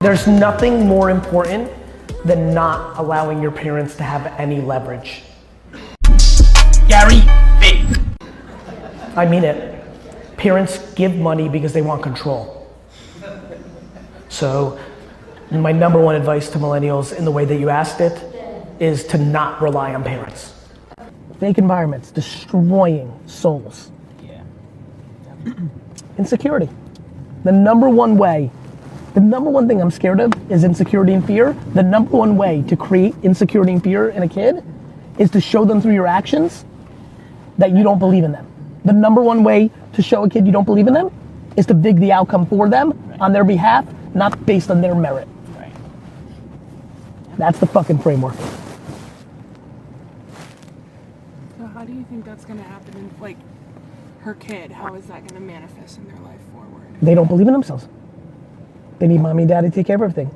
There's nothing more important than not allowing your parents to have any leverage. Gary V. I mean it. Parents give money because they want control. So my number one advice to millennials in the way that you asked it is to not rely on parents. Fake environments, destroying souls. Yeah. Insecurity. The number one thing I'm scared of is insecurity and fear. The number one way to create insecurity and fear in a kid is to show them through your actions that you don't believe in them. The number one way to show a kid you don't believe in them is to big the outcome for them on their behalf, not based on their merit. Right. That's the fucking framework. So how do you think that's gonna happen in, like, her kid? How is that gonna manifest in their life forward? They don't believe in themselves. They need mommy and daddy to take care of everything.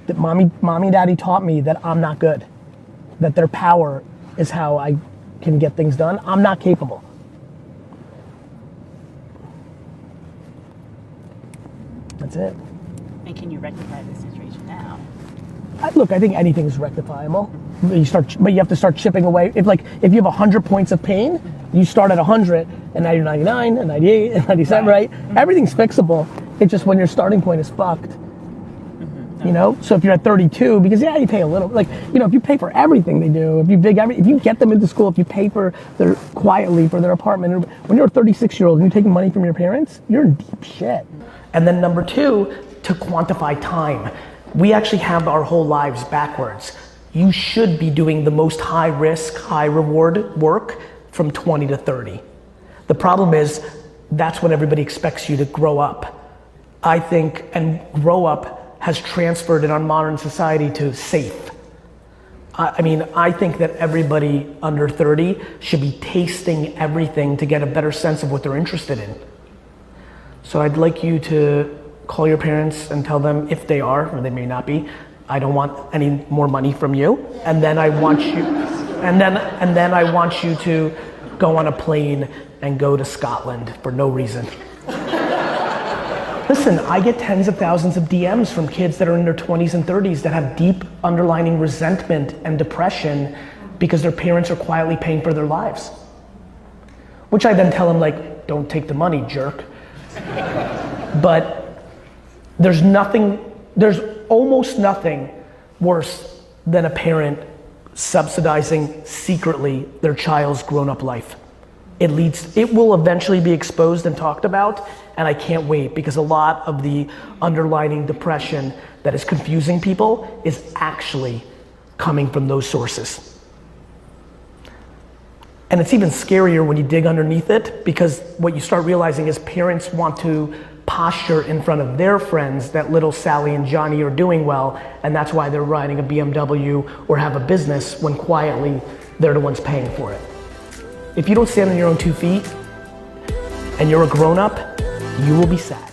That mommy and daddy taught me that I'm not good. That their power is how I can get things done. I'm not capable. That's it. And can you rectify the situation now? Look, I think anything's rectifiable. But you have to start chipping away. If you have 100 points of pain, you start at 100, and now you're 99, and 98, and 97, right? Everything's fixable. It's just when your starting point is fucked. You know? So if you're at 32, because you pay a little, if you pay for everything they do, if you get them into school, if you pay for quietly for their apartment, when you're a 36-year-old and you're taking money from your parents, you're in deep shit. And then number two, to quantify time. We actually have our whole lives backwards. You should be doing the most high risk, high reward work from 20 to 30. The problem is, that's when everybody expects you to grow up. I think, and grow up has transferred in our modern society to safe. I think that everybody under 30 should be tasting everything to get a better sense of what they're interested in. So I'd like you to call your parents and tell them, if they are, or they may not be, I don't want any more money from you. And then I want you, and then I want you to go on a plane and go to Scotland for no reason. Listen, I get tens of thousands of DMs from kids that are in their 20s and 30s that have deep underlying resentment and depression because their parents are quietly paying for their lives. Which I then tell them, don't take the money, jerk. But there's almost nothing worse than a parent subsidizing secretly their child's grown-up life. It will eventually be exposed and talked about, and I can't wait, because a lot of the underlying depression that is confusing people is actually coming from those sources. And it's even scarier when you dig underneath it, because what you start realizing is parents want to posture in front of their friends that little Sally and Johnny are doing well, and that's why they're riding a BMW or have a business, when quietly they're the ones paying for it. If you don't stand on your own 2 feet and you're a grown-up, you will be sad.